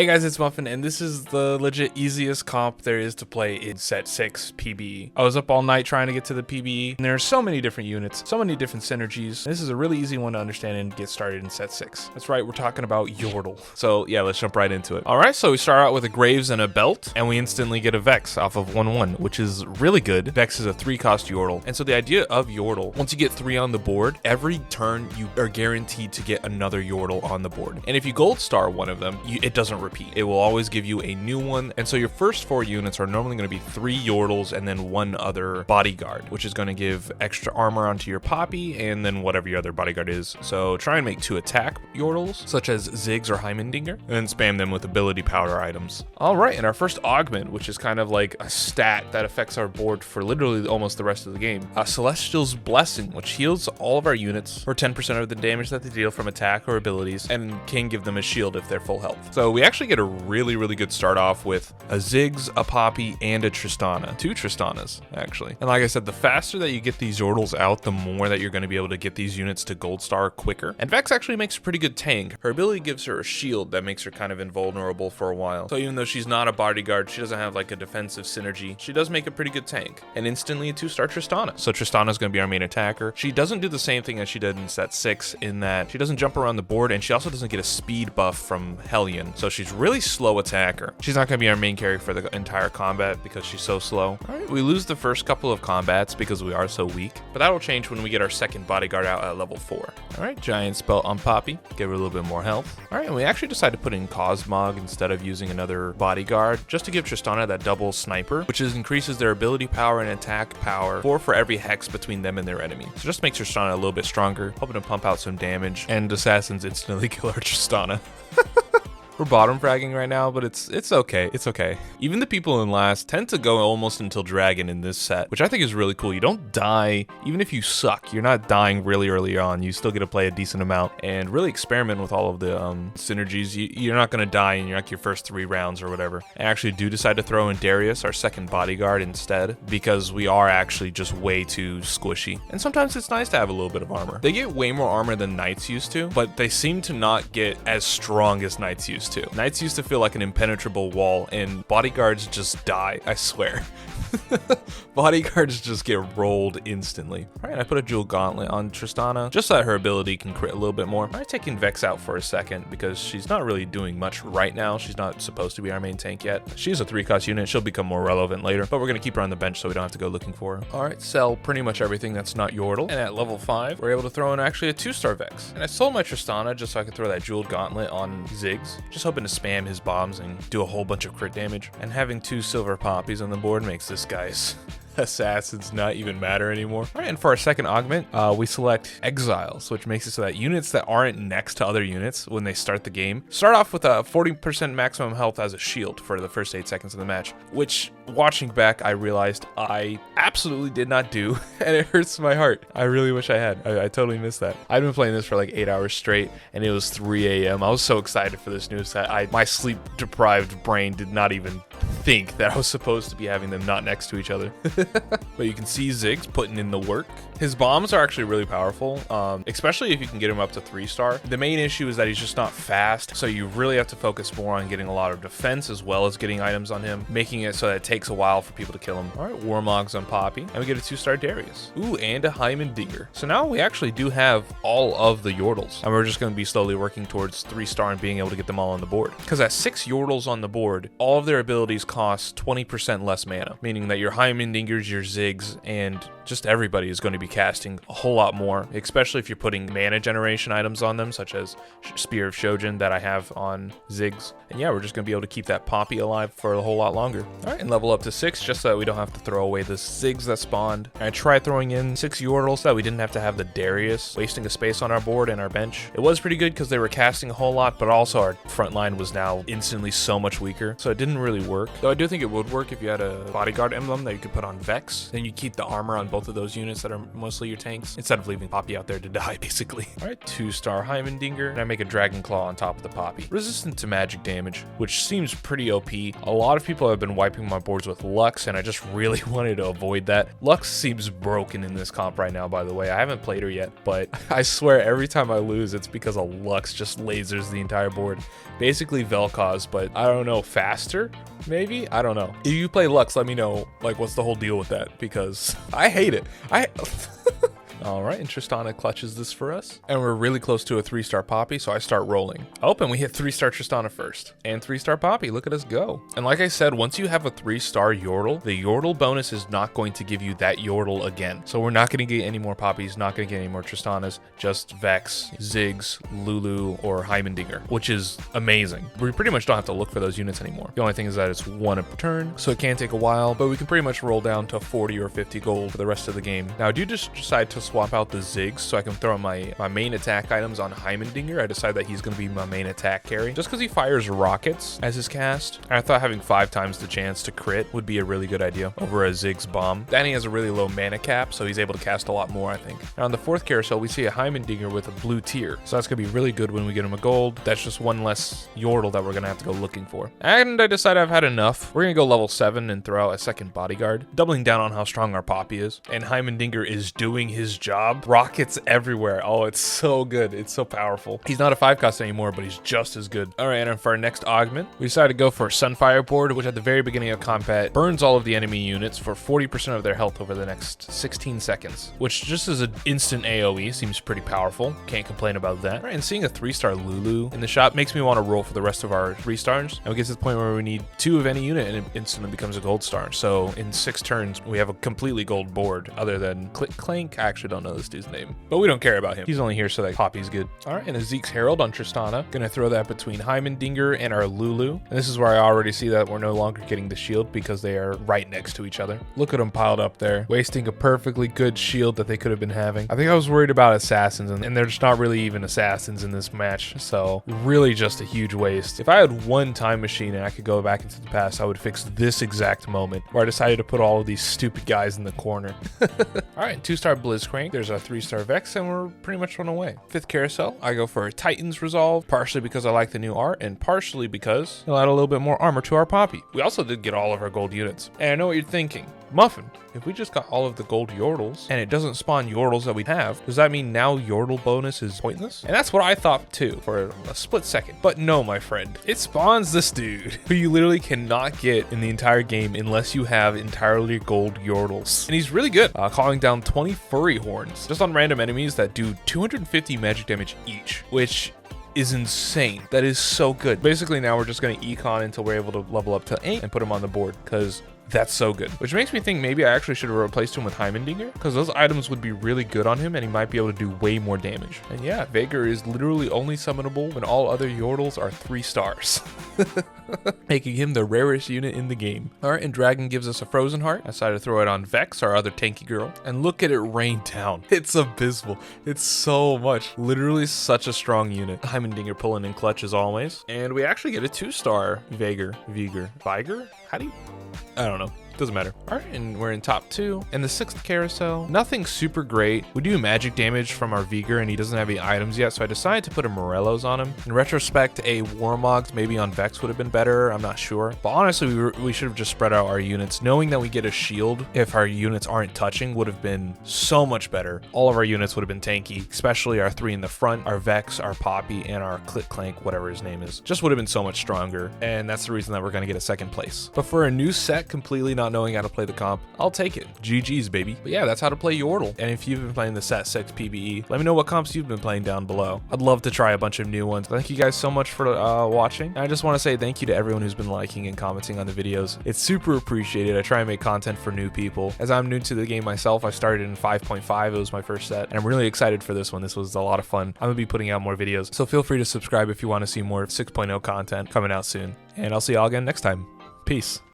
Hey guys, it's Muffin, and this is the legit easiest comp there is to play in set 6 PBE. I was up all night trying to get to the PBE, and there are so many different units, so many different synergies. This is a really easy one to understand and get started in set 6. That's right, we're talking about Yordle. So yeah, let's jump right into it. Alright, so we start out with a Graves and a Belt, and we instantly get a Vex off of 1/1, which is really good. Vex is a 3-cost Yordle, and so the idea of Yordle, once you get 3 on the board, every turn you are guaranteed to get another Yordle on the board. And if you gold star one of them, it doesn't repeat. It will always give you a new one, and so your first 4 units are normally going to be 3 Yordles and then 1 other bodyguard, which is going to give extra armor onto your Poppy and then whatever your other bodyguard is. So try and make 2 attack Yordles, such as Ziggs or Heimendinger, and then spam them with ability powder items. Alright, and our first augment, which is kind of like a stat that affects our board for literally almost the rest of the game. Celestial's Blessing, which heals all of our units for 10% of the damage that they deal from attack or abilities, and can give them a shield if they're full health. So we actually get a really good start off with a Ziggs, a Poppy, and a Tristana. 2 Tristanas, actually. And like I said, the faster that you get these Yordles out, the more that you're going to be able to get these units to gold star quicker. And Vex actually makes a pretty good tank. Her ability gives her a shield that makes her kind of invulnerable for a while. So even though she's not a bodyguard, she doesn't have like a defensive synergy, she does make a pretty good tank. And instantly a 2-star Tristana. So Tristana's going to be our main attacker. She doesn't do the same thing as she did in set 6 in that she doesn't jump around the board, and she also doesn't get a speed buff from Hellion. So she's really slow attacker. She's not going to be our main carry for the entire combat because she's so slow. Alright, we lose the first couple of combats because we are so weak, but that'll change when we get our second bodyguard out at level 4. Alright, Giant Spell on Poppy, give her a little bit more health. Alright, and we actually decided to put in Cosmog instead of using another bodyguard, just to give Tristana that double sniper, which increases their ability power and attack power 4 for every hex between them and their enemy. So just makes Tristana a little bit stronger, hoping to pump out some damage, and assassins instantly kill our Tristana. We're bottom fragging right now, but it's okay. It's okay. Even the people in last tend to go almost until dragon in this set, which I think is really cool. You don't die, even if you suck, you're not dying really early on. You still get to play a decent amount and really experiment with all of the synergies. You're not going to die in your first 3 rounds or whatever. I actually do decide to throw in Darius, our second bodyguard, instead, because we are actually just way too squishy. And sometimes it's nice to have a little bit of armor. They get way more armor than knights used to, but they seem to not get as strong as knights used to. Knights used to feel like an impenetrable wall, and bodyguards just die, I swear. Bodyguards just get rolled instantly. Alright, I put a Jewel Gauntlet on Tristana, just so that her ability can crit a little bit more. I'm taking Vex out for a second, because she's not really doing much right now. She's not supposed to be our main tank yet. She's a 3-cost unit, she'll become more relevant later, but we're going to keep her on the bench so we don't have to go looking for her. Alright, sell pretty much everything that's not Yordle, and at level 5, we're able to throw in actually a 2-star Vex. And I sold my Tristana just so I could throw that Jewel Gauntlet on Ziggs, just hoping to spam his bombs and do a whole bunch of crit damage. And having 2 silver poppies on the board makes this guy's assassins not even matter anymore. All right, and for our second augment, we select Exiles, which makes it so that units that aren't next to other units when they start the game start off with a 40% maximum health as a shield for the first 8 seconds of the match, which, watching back, I realized I absolutely did not do, and it hurts my heart. I really wish I had. I totally missed that. I've been playing this for like 8 hours straight, and it was 3 a.m. I was so excited for this new set. My sleep-deprived brain did not even think that I was supposed to be having them not next to each other. But you can see Ziggs putting in the work. His bombs are actually really powerful, especially if you can get him up to 3-star. The main issue is that he's just not fast, so you really have to focus more on getting a lot of defense as well as getting items on him, making it so that it takes a while for people to kill him. All right, Warmog's on Poppy, and we get a 2-star Darius. Ooh, and a Heimendinger. So now we actually do have all of the Yordles, and we're just going to be slowly working towards 3-star and being able to get them all on the board. Because at 6 Yordles on the board, all of their abilities cost 20% less mana, meaning that your Heimendingers, your Ziggs, and just everybody is going to be casting a whole lot more, especially if you're putting mana generation items on them, such as Spear of Shojin that I have on Ziggs. And yeah, we're just going to be able to keep that Poppy alive for a whole lot longer. All right, and level up to 6 just so that we don't have to throw away the Ziggs that spawned. And I tried throwing in 6 Yordles so that we didn't have to have the Darius wasting a space on our board and our bench. It was pretty good because they were casting a whole lot, but also our front line was now instantly so much weaker, so it didn't really work. Though I do think it would work if you had a bodyguard emblem that you could put on Vex. Then you keep the armor on both of those units that are mostly your tanks, instead of leaving Poppy out there to die, basically. All right, 2-star Heimendinger, and I make a Dragon Claw on top of the Poppy. Resistant to magic damage, which seems pretty OP. A lot of people have been wiping my boards with Lux, and I just really wanted to avoid that. Lux seems broken in this comp right now, by the way. I haven't played her yet, but I swear every time I lose, it's because a Lux just lasers the entire board. Basically Vel'Koz, but I don't know, faster? Maybe? I don't know. If you play Lux, let me know, like, what's the whole deal with that, because I hate it. All right, and Tristana clutches this for us. And we're really close to a 3-star Poppy, so I start rolling. Oh, and we hit 3-star Tristana first. And 3-star Poppy, look at us go. And like I said, once you have a 3-star Yordle, the Yordle bonus is not going to give you that Yordle again. So we're not going to get any more Poppies, not going to get any more Tristanas, just Vex, Ziggs, Lulu, or Heimendinger, which is amazing. We pretty much don't have to look for those units anymore. The only thing is that it's one a turn, so it can take a while, but we can pretty much roll down to 40 or 50 gold for the rest of the game. Now, I do just decide to swap out the Ziggs so I can throw my main attack items on Heimendinger. I decide that he's going to be my main attack carry just because he fires rockets as his cast. And I thought having 5 times the chance to crit would be a really good idea over a Ziggs bomb. Danny has a really low mana cap, so he's able to cast a lot more, I think. Now on the 4th carousel, we see a Heimendinger with a blue tier, so that's going to be really good when we get him a gold. That's just one less Yordle that we're going to have to go looking for. And I decide I've had enough. We're going to go level 7 and throw out a 2nd bodyguard, doubling down on how strong our Poppy is. And Heimendinger is doing his job. Rockets everywhere. Oh, it's so good. It's so powerful. He's not a 5-cost anymore, but he's just as good. All right, and for our next augment, we decided to go for Sunfire board, which at the very beginning of combat burns all of the enemy units for 40% of their health over the next 16 seconds, which just as an instant AoE seems pretty powerful. Can't complain about that. All right, and seeing a 3-star Lulu in the shop makes me want to roll for the rest of our 3-stars. And we get to the point where we need 2 of any unit and it instantly becomes a gold star. So in 6 turns, we have a completely gold board other than Click Clank. I actually don't know this dude's name, but we don't care about him. He's only here so that Poppy's good. All right, and a Zeke's Herald on Tristana. Gonna throw that between Heimendinger and our Lulu. And this is where I already see that we're no longer getting the shield because they are right next to each other. Look at them piled up there, wasting a perfectly good shield that they could have been having. I think I was worried about assassins, and they're just not really even assassins in this match. So really just a huge waste. If I had one time machine and I could go back into the past, I would fix this exact moment where I decided to put all of these stupid guys in the corner. All right, 2-star Blitzcrank. There's a 3-star Vex, and we're pretty much run away. 5th carousel, I go for a Titan's Resolve, partially because I like the new art, and partially because it'll add a little bit more armor to our Poppy. We also did get all of our gold units. And I know what you're thinking. Muffin, if we just got all of the gold Yordles, and it doesn't spawn Yordles that we have, does that mean now Yordle bonus is pointless? And that's what I thought too, for a split second. But no, my friend. It spawns this dude, who you literally cannot get in the entire game unless you have entirely gold Yordles. And he's really good, calling down 20 furry horns, just on random enemies that do 250 magic damage each, which is insane. That is so good. Basically now we're just going to econ until we're able to level up to 8 and put him on the board, because that's so good. Which makes me think maybe I actually should have replaced him with Heimendinger, because those items would be really good on him and he might be able to do way more damage. And yeah, Veigar is literally only summonable when all other Yordles are 3 stars. Making him the rarest unit in the game. All right, and Dragon gives us a Frozen Heart. I decided to throw it on Vex, our other tanky girl. And look at it rain down. It's abysmal. It's so much. Literally such a strong unit. Heimendinger pulling in clutch as always. And we actually get a 2-star Veigar. How do you... I don't know. Doesn't matter. All right, and we're in top 2. And the 6th carousel, nothing super great. We do magic damage from our Veigar, and he doesn't have any items yet, so I decided to put a Morello's on him. In retrospect, a Warmogs maybe on Vex would have been better. I'm not sure. But honestly, we should have just spread out our units. Knowing that we get a shield if our units aren't touching would have been so much better. All of our units would have been tanky, especially our 3 in the front, our Vex, our Poppy, and our Click Clank, whatever his name is. Just would have been so much stronger, and that's the reason that we're going to get a 2nd place. But for a new set, completely not knowing how to play the comp, I'll take it. GG's, baby. But yeah, that's how to play Yordle. And if you've been playing the Set 6 PvE, let me know what comps you've been playing down below. I'd love to try a bunch of new ones. Thank you guys so much for watching. And I just want to say thank you to everyone who's been liking and commenting on the videos. It's super appreciated. I try and make content for new people. As I'm new to the game myself, I started in 5.5. It was my first set, and I'm really excited for this one. This was a lot of fun. I'm gonna be putting out more videos, so feel free to subscribe if you want to see more 6.0 content coming out soon. And I'll see y'all again next time. Peace.